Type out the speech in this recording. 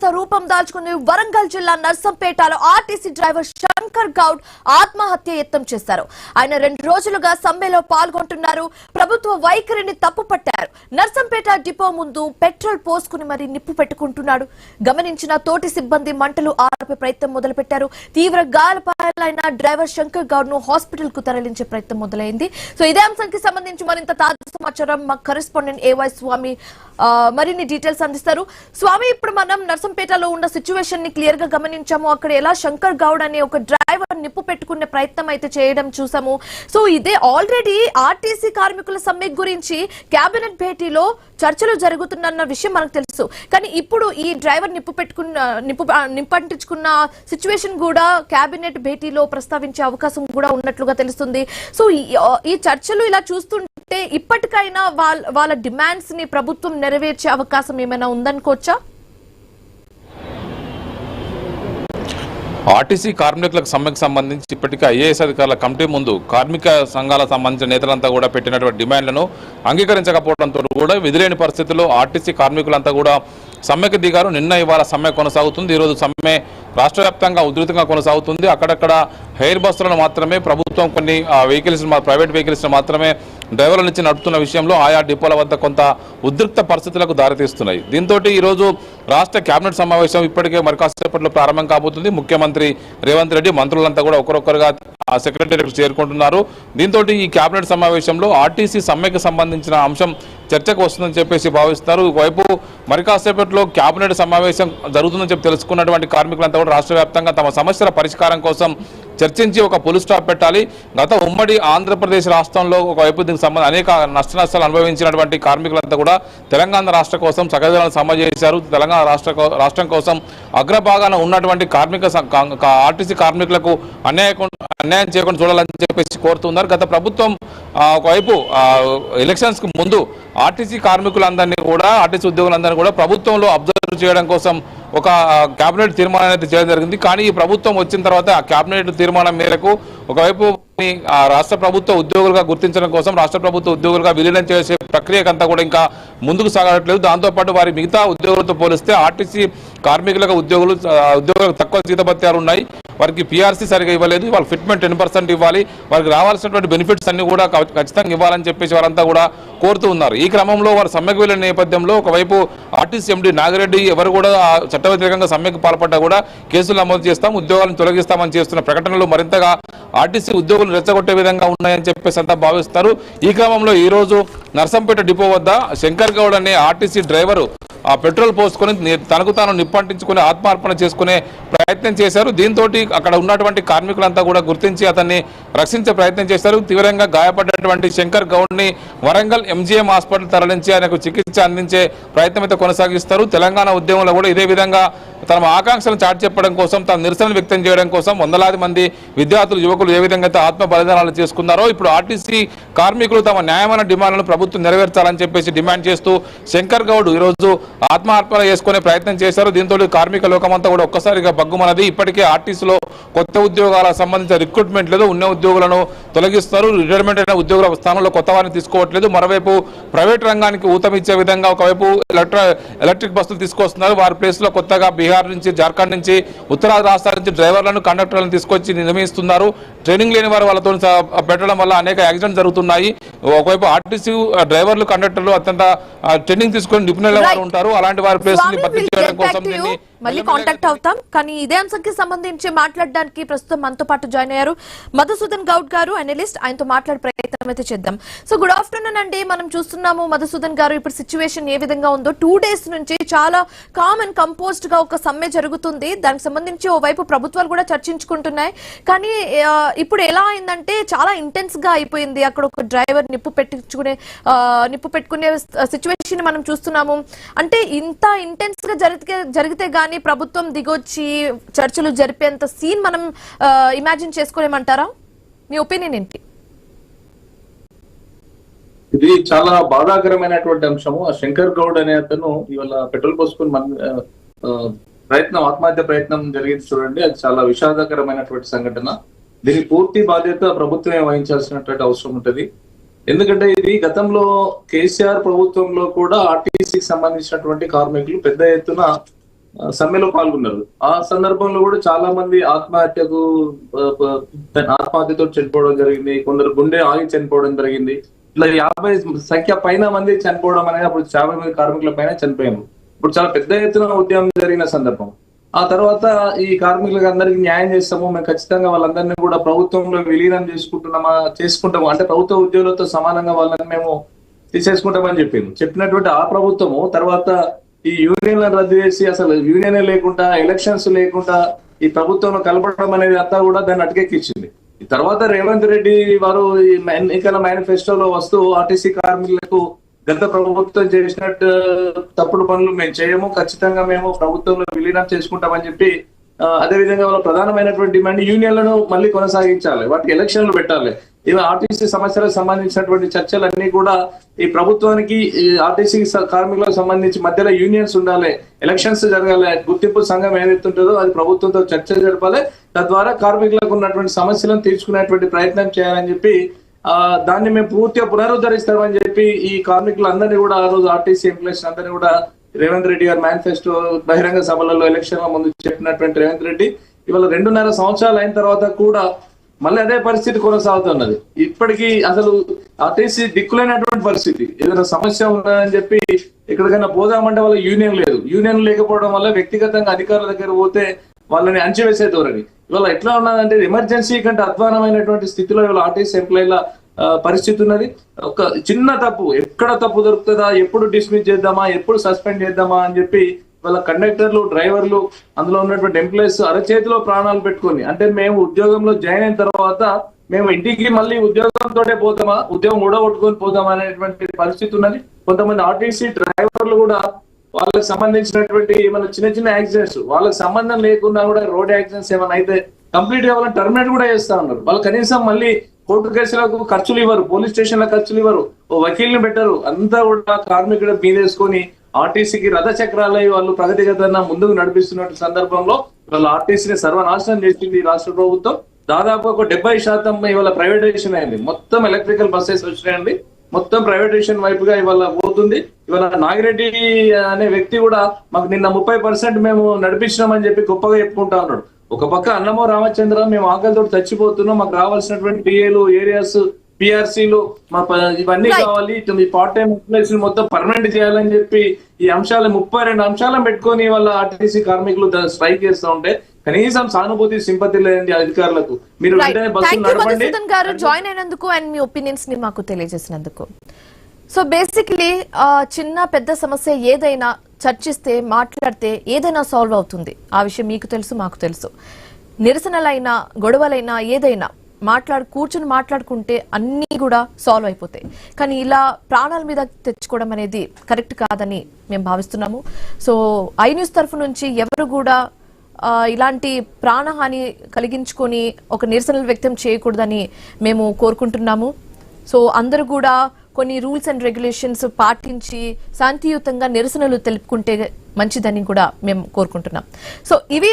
ఉగ్రత రూపం దాల్చుకుని వరంగల్ జిల్లా నర్సంపేటలో ఆర్టీసీ డ్రైవర్ శంకర్ గౌడ్ ఆత్మహత్య యత్నం చేశారు. ఆయన 2 రోజులుగా సమ్మెలో పాల్గొంటున్నారు. ప్రభుత్వ వైఖరిని తప్పుపట్టారు. నర్సంపేట డిపో ముందు పెట్రోల్ పోసుకుని మరీ నిప్పు పెట్టుకుంటున్నాడు. గమనించిన తోటి సిబ్బంది మంటలు ఆర్పే ప్రయత్నం మొదలుపెట్టారు. తీవ్ర గాయాలపాలైన డ్రైవర్ శంకర్ గౌడ్ ను హాస్పిటల్ కు తరలించే ప్రయత్నం మొదలైంది. సో ఇదే అంశానికి సంబంధించి మరింత తాజా సమాచారం మా కరెస్పాండెంట్ ఏవై స్వామి మరిన్ని డీటెయిల్స్ అందిస్తారు. స్వామి, ఇప్పుడు మనం నర్సంపేటలో ఉన్న సిచ్యువేషన్ ని క్లియర్ గా గమనించాము. అక్కడ ఎలా శంకర్ గౌడ్ అనే ఒక డ్రైవర్ నిప్పు పెట్టుకునే ప్రయత్నం అయితే చేయడం చూసాము. సో ఇదే ఆల్రెడీ ఆర్టీసీ కార్మికుల సమ్మె గురించి కేబినెట్ భేటీలో చర్చలు జరుగుతున్న విషయం మనకు తెలుసు. కానీ ఇప్పుడు ఈ డ్రైవర్ నిప్పంటించుకున్న సిచ్యువేషన్ కూడా కేబినెట్ భేటీలో ప్రస్తావించే అవకాశం కూడా ఉన్నట్లుగా తెలుస్తుంది. సో ఈ చర్చలు ఇలా చూస్తుంటే ఇప్పటికైనా వాళ్ళ డిమాండ్స్ ని ప్రభుత్వం నెరవేర్చే అవకాశం ఏమైనా ఉందనుకోవచ్చా? ఆర్టీసీ కార్మికులకు సమ్మెకు సంబంధించి ఇప్పటికే ఐఏఎస్ అధికారుల కమిటీ ముందు కార్మిక సంఘాలకు సంబంధించిన నేతలంతా కూడా పెట్టినటువంటి డిమాండ్లను అంగీకరించకపోవడంతో కూడా విధిలేని పరిస్థితుల్లో ఆర్టీసీ కార్మికులంతా కూడా సమ్మెకు దిగారు. నిన్న ఇవాళ సమ్మె కొనసాగుతుంది. ఈరోజు సమ్మె రాష్ట్ర వ్యాప్తంగా ఉధృతంగా కొనసాగుతుంది. అక్కడక్కడ హెయిర్ బస్సులను మాత్రమే ప్రభుత్వం కొన్ని వెహికల్స్ ప్రైవేట్ వెహికల్స్ మాత్రమే డ్రైవర్ల నుంచి నడుపుతున్న విషయంలో ఆయా డిపోల వద్ద కొంత ఉద్రిక్త పరిస్థితులకు దారితీస్తున్నాయి. దీంతో ఈరోజు రాష్ట్ర కేబినెట్ సమావేశం ఇప్పటికే మరి కాసేపట్లో ప్రారంభం కాబోతుంది. ముఖ్యమంత్రి రేవంత్ రెడ్డి మంత్రులంతా కూడా ఒకరొకరుగా సెక్రటేరియట్ చేరుకుంటున్నారు. దీంతో ఈ కేబినెట్ సమావేశంలో ఆర్టీసీ సమ్మెకు సంబంధించిన అంశం చర్చకు వస్తుందని చెప్పేసి భావిస్తున్నారు. ఒకవైపు మరి కాసేపట్లో కేబినెట్ సమావేశం జరుగుతుందని చెప్పి తెలుసుకున్నటువంటి కార్మికులంతా కూడా రాష్ట్ర వ్యాప్తంగా తమ సమస్యల పరిష్కారం కోసం చర్చించి ఒక పులి స్టాప్ పెట్టాలి. గత ఉమ్మడి ఆంధ్రప్రదేశ్ రాష్ట్రంలో ఒకవైపు దీనికి సంబంధించి అనేక నష్టాలు అనుభవించినటువంటి కార్మికులంతా కూడా తెలంగాణ రాష్ట్ర కోసం సగజలను సమ్మె చేశారు. తెలంగాణ రాష్ట్రం కోసం అగ్రభాగాన ఉన్నటువంటి ఆర్టీసీ కార్మికులకు అన్యాయం చేయకుండా చూడాలని చెప్పేసి కోరుతున్నారు. గత ప్రభుత్వం ఒకవైపు ఎలక్షన్స్ కు ముందు ఆర్టీసీ కార్మికులందరినీ కూడా ఆర్టీసీ ఉద్యోగులందరినీ కూడా ప్రభుత్వంలో అబ్జర్వ్ చేయడం కోసం ఒక కేబినెట్ తీర్మానం అయితే చేయడం జరిగింది. కానీ ఈ ప్రభుత్వం వచ్చిన తర్వాత ఆ కేబినెట్ తీర్మానం మేరకు ఒకవైపు రాష్ట్ర ప్రభుత్వ ఉద్యోగులుగా గుర్తించడం కోసం రాష్ట్ర ప్రభుత్వ ఉద్యోగులుగా విలీనం చేసే ప్రక్రియకంతా కూడా ఇంకా ముందుకు సాగట్లేదు. దాంతోపాటు వారి మిగతా ఉద్యోగులతో పోలిస్తే ఆర్టీసీ కార్మికులకు ఉద్యోగులకు తక్కువ జీతభత్యాలు ఉన్నాయి. వారికి పీఆర్సీ సరిగా ఇవ్వలేదు. వాళ్ళకి ఫిట్మెంట్ 10% ఇవ్వాలి. వారికి రావాల్సినటువంటి బెనిఫిట్స్ అన్ని కూడా ఖచ్చితంగా ఇవ్వాలని చెప్పేసి వారంతా కూడా కోరుతూ ఉన్నారు. ఈ క్రమంలో వారు సమ్మెకు వెళ్లిన నేపథ్యంలో ఒకవైపు ఆర్టీసీ ఎండీ నాగిరెడ్డి ఎవరు కూడా చట్ట వ్యతిరేకంగా సమ్మెకు పాల్పడ్డా కూడా కేసులు నమోదు చేస్తాం, ఉద్యోగాలను తొలగిస్తామని చేస్తున్న ప్రకటనలు మరింతగా ఆర్టీసీ ఉద్యోగులు రెచ్చగొట్టే విధంగా ఉన్నాయని చెప్పేసి అంతా భావిస్తారు. ఈ క్రమంలో ఈ రోజు నర్సంపేట డిపో వద్ద శంకర్ గౌడ్ అనే ఆర్టీసీ డ్రైవరు పెట్రోల్ పోసుకొని తనకు తాను నిప్పంటించుకుని ఆత్మార్పణ చేసుకునే ప్రయత్నం చేశారు. దీంతో అక్కడ ఉన్నటువంటి కార్మికులంతా కూడా గుర్తించి అతన్ని రక్షించే ప్రయత్నం చేశారు. తీవ్రంగా గాయపడ్డటువంటి శంకర్ గౌడ్ ని వరంగల్ ఎంజీఎం హాస్పిటల్ తరలించి ఆయనకు చికిత్స అందించే ప్రయత్నం అయితే కొనసాగిస్తారు. తెలంగాణ ఉద్యమంలో కూడా ఇదే విధంగా తమ ఆకాంక్షలను చాటి చెప్పడం కోసం, తన నిరసన వ్యక్తం చేయడం కోసం వందలాది మంది విద్యార్థులు యువకులు ఏ విధంగా అయితే ఆత్మ బలిదానాలు చేసుకున్నారో ఇప్పుడు ఆర్టీసీ కార్మికులు తమ న్యాయమైన డిమాండ్లను ప్రభుత్వం నెరవేర్చాలని చెప్పేసి డిమాండ్ చేస్తూ శంకర్ గౌడ్ ఈరోజు ఆత్మార్పణ చేసుకునే ప్రయత్నం చేశారు. దీంతో కార్మిక లోకమంతా కూడా ఒక్కసారిగా బగ్గుమన్నది. ఇప్పటికే ఆర్టీసీలో కొత్త ఉద్యోగాలకు సంబంధించిన రిక్రూట్మెంట్ లేదు. ఉన్న ఉద్యోగులను తొలగిస్తారు. రిటైర్మెంట్ అయిన ఉద్యోగుల స్థానంలో కొత్త వారిని తీసుకోవట్లేదు. మరోవైపు ప్రైవేట్ రంగానికి ఊతమిచ్చే విధంగా ఒకవైపు ఎలక్ట్రిక్ బస్సులు తీసుకొస్తున్నారు. వారి ప్లేస్ లో కొత్తగా బీహార్ నుంచి, జార్ఖండ్ నుంచి, ఉత్తరాది రాష్ట్రాల నుంచి డ్రైవర్లను, కండక్టర్లను తీసుకొచ్చి నియమిస్తున్నారు. ట్రైనింగ్ లేని వారు వాళ్ళతో పెట్టడం వల్ల అనేక యాక్సిడెంట్స్ జరుగుతున్నాయి. ఒకవైపు ఆర్టీసీ డ్రైవర్లు, కండక్టర్లు అత్యంత ట్రైనింగ్ తీసుకొని నిపుణుల వారు ఉంటారు. అలాంటి వారి ప్లేస్ ని భర్తీ చేయడం కోసం మళ్ళీ కాంటాక్ట్ అవుతాం. కానీ ఇదే అంశానికి సంబంధించి మాట్లాడడానికి ప్రస్తుతం మనతో పాటు జాయిన్ అయ్యారు మధుసూదన్ గౌడ్ గారు, అనలిస్ట్. ఆయనతో మాట్లాడే ప్రయత్నం అయితే చేద్దాం. సో గుడ్ ఆఫ్టర్నూన్ అండి. మనం చూస్తున్నాము మధుసూదన్ గారు, ఇప్పుడు సిచ్యువేషన్ ఏ విధంగా ఉందో. 2 days నుంచి చాలా కామ్ అండ్ కంపోజ్డ్ గా ఒక సమ్మె జరుగుతుంది. దానికి సంబంధించి ఓవైపు ప్రభుత్వాలు కూడా చర్చించుకుంటున్నాయి. కానీ ఇప్పుడు ఎలా అయిందంటే చాలా ఇంటెన్స్ గా అయిపోయింది. అక్కడ ఒక డ్రైవర్ నిప్పు పెట్టుకునే సిచ్యువేషన్ మనం చూస్తున్నాము. అంటే ఇంత ఇంటెన్స్ గా జరిగితే గానీ ప్రభుత్వం దిగొచ్చి చర్చలు జరిపేంత సీన్ మనం ఇమాజిన్ చేసుకోలేమంటారా? మీ ఒపీనియన్ ఏంటి? ఇది చాలా బాధాకరమైనటువంటి అంశము. ఆ శంకర్ గౌడ్ అనే అతను ఇవాళ పెట్రోల్ పోసుకుని ఆత్మహత్య ప్రయత్నం జరిగింది చూడండి. అది చాలా విషాదకరమైనటువంటి సంఘటన. దీని పూర్తి బాధ్యత ప్రభుత్వమే వహించాల్సినటువంటి అవసరం ఉంటుంది. ఎందుకంటే ఇది గతంలో కేసీఆర్ ప్రభుత్వంలో కూడా ఆర్టీసీకి సంబంధించినటువంటి కార్మికులు పెద్ద ఎత్తున సమ్మెలో పాల్గొన్నారు. ఆ సందర్భంలో కూడా చాలా మంది ఆత్మహత్యతో చనిపోవడం జరిగింది, కొందరు గుండె ఆగి చనిపోవడం జరిగింది. ఇట్లా 50 సంఖ్య పైన మంది చనిపోవడం అనేది అప్పుడు 50 మంది కార్మికుల పైన చనిపోయాము. ఇప్పుడు చాలా పెద్ద ఎత్తున ఉద్యమం జరిగిన సందర్భం. ఆ తర్వాత ఈ కార్మికులకు అందరికీ న్యాయం చేస్తాము, మేము ఖచ్చితంగా వాళ్ళందరినీ కూడా ప్రభుత్వంలో విలీనం చేసుకుంటాము, అంటే ప్రభుత్వ ఉద్యోగులతో సమానంగా వాళ్ళని మేము తీసేసుకుంటామని చెప్పినటువంటి ఆ ప్రభుత్వము తర్వాత ఈ యూనియన్లను రద్దు చేసి అసలు యూనియన్ లేకుండా ఎలక్షన్స్ లేకుండా ఈ ప్రభుత్వంలో కలపడం అనేది అంతా కూడా దాన్ని అటకెక్కించింది. ఈ తర్వాత రేవంత్ రెడ్డి వారు ఈ ఎన్నికల మేనిఫెస్టోలో వస్తూ ఆర్టీసీ కార్మికులకు గత ప్రభుత్వం చేసినట్టు తప్పుడు పనులు మేము చేయము, ఖచ్చితంగా మేము ప్రభుత్వంలో విలీనం చేసుకుంటామని చెప్పి అదే విధంగా వాళ్ళ ప్రధానమైనటువంటి డిమాండ్ యూనియన్లను మళ్ళీ కొనసాగించాలి, వాటికి ఎలక్షన్లు పెట్టాలి. ఇవి ఆర్టీసీ సమస్యలకు సంబంధించినటువంటి చర్చలన్నీ కూడా ఈ ప్రభుత్వానికి ఆర్టీసీ కార్మికులకు సంబంధించి మధ్యలో యూనియన్స్ ఉండాలి, ఎలక్షన్స్ జరగాలి, గుర్తింపు సంఘం ఏదైతే ఉంటుందో అది ప్రభుత్వంతో చర్చ జరపాలి, తద్వారా కార్మికులకు ఉన్నటువంటి సమస్యలను తీర్చుకునేటువంటి ప్రయత్నం చేయాలని చెప్పి దాన్ని మేము పూర్తిగా పునరుద్ధరిస్తామని చెప్పి ఈ కార్మికులందరినీ కూడా ఆ రోజు ఆర్టీసీ ఎంప్లాయీస్ అందరినీ కూడా రేవంత్ రెడ్డి గారు మేనిఫెస్టో బహిరంగ సభలలో ఎలక్షన్ ముందు చెప్పినటువంటి రేవంత్ రెడ్డి ఇవాళ 2.5 సంవత్సరాలు అయిన తర్వాత కూడా మళ్ళీ అదే పరిస్థితి కొనసాగుతున్నది. ఇప్పటికీ అసలు ఆర్టీసీ దిక్కులేనటువంటి పరిస్థితి, ఏదైనా సమస్య ఉన్నదని చెప్పి ఎక్కడికైనా పోదామంటే వాళ్ళ యూనియన్ లేదు, యూనియన్ లేకపోవడం వల్ల వ్యక్తిగతంగా అధికారుల దగ్గర పోతే వాళ్ళని అణచివేసే ధోరణి. ఇవాళ ఎట్లా ఉన్నదంటే ఎమర్జెన్సీ కంటే అధ్వానమైనటువంటి స్థితిలో ఇవాళ ఆర్టీసీ ఎంప్లాయీల పరిస్థితి ఉన్నది. ఒక చిన్న తప్పు ఎక్కడ తప్పు దొరుకుతుందా, ఎప్పుడు డిస్మిస్ చేద్దామా, ఎప్పుడు సస్పెండ్ చేద్దామా అని చెప్పి వాళ్ళ కండక్టర్లు డ్రైవర్లు అందులో ఉన్నటువంటి ఎంప్లాయీస్ అరచేతిలో ప్రాణాలు పెట్టుకొని, అంటే మేము ఉద్యోగంలో జాయిన్ అయిన తర్వాత మేము ఇంటికి మళ్ళీ ఉద్యోగంతోనే పోతామా, ఉద్యోగం ఊడగొట్టుకొని పోతామా అనేటువంటి పరిస్థితి ఉన్నది. కొంతమంది ఆర్టీసీ డ్రైవర్లు కూడా వాళ్ళకి సంబంధించినటువంటి ఏమైనా చిన్న యాక్సిడెంట్స్ వాళ్ళకి సంబంధం లేకుండా కూడా రోడ్ యాక్సిడెంట్స్ ఏమైనా అయితే కంప్లీట్ గా వాళ్ళని టర్మినేట్ కూడా చేస్తా ఉన్నారు. వాళ్ళు కనీసం మళ్ళీ కోర్టు కేసులకు ఖర్చులు ఇవ్వరు, పోలీస్ స్టేషన్ల ఖర్చులు ఇవ్వరు, ఓ వకీల్ని పెట్టరు, అంతా కూడా కార్మికుడు మీదేసుకొని ఆర్టీసీకి రథ చక్రాలై వాళ్ళు ప్రగతిగతంగా ముందుకు నడిపిస్తున్న సందర్భంలో వాళ్ళ ఆర్టీసీని సర్వనాశనం చేసింది ఈ రాష్ట్ర ప్రభుత్వం. దాదాపు ఒక 70% ఇవాళ ప్రైవేటైజేషన్ అయింది, మొత్తం ఎలక్ట్రికల్ బస్సెస్ వచ్చినాయండి, మొత్తం ప్రైవేటైజేషన్ వైపుగా ఇవాళ పోతుంది. ఇవాళ నాగిరెడ్డి అనే వ్యక్తి కూడా మాకు నిన్న 30% మేము నడిపించినామని చెప్పి గొప్పగా చెప్పుకుంటా ఉన్నాడు. ఒక పక్క అన్నమో రామచంద్ర మేము ఆకలితో చచ్చిపోతున్నాం, మాకు రావాల్సినటువంటి టీఏలు ఏరియాస్ పిఆర్సీలు ఇవన్నీ కావాలి, ఈ పార్ట్ టైం ఎంప్లాయీస్ మొత్తం పర్మనెంట్ చేయాలని చెప్పి ఈ అంశాలు 32 అంశాలను పెట్టుకొని వాళ్ళ ఆర్టీసీ కార్మికులు స్ట్రైక్ చేస్తూ ఉంటే కనీసం సానుభూతి సింపతి లేదండి అధికారులకు. మీరు జాయిన్ అయినందుకు అండ్ మీ ఒపీనియన్స్ ని మాకు తెలియజేసినందుకు. సో బేసిక్లీ చిన్న పెద్ద సమస్య ఏదైనా చర్చిస్తే మాట్లాడితే ఏదైనా సాల్వ్ అవుతుంది, ఆ విషయం మీకు తెలుసు మాకు తెలుసు. నిరసనలైనా గొడవలైనా ఏదైనా కూర్చుని మాట్లాడుకుంటే అన్ని కూడా సాల్వ్ అయిపోతాయి. కానీ ఇలా ప్రాణాల మీద తెచ్చుకోవడం అనేది కరెక్ట్ కాదని మేము భావిస్తున్నాము. సో ఐ న్యూస్ తరఫు నుంచి ఎవరు కూడా ఇలాంటి ప్రాణహాని కలిగించుకొని ఒక నిరసనలు వ్యక్తం చేయకూడదని మేము కోరుకుంటున్నాము. సో అందరూ కూడా కొన్ని రూల్స్ అండ్ రెగ్యులేషన్స్ పాటించి శాంతియుతంగా నిరసనలు తెలుపుకుంటే మంచిదని కూడా మేము కోరుకుంటున్నాం. సో ఇవి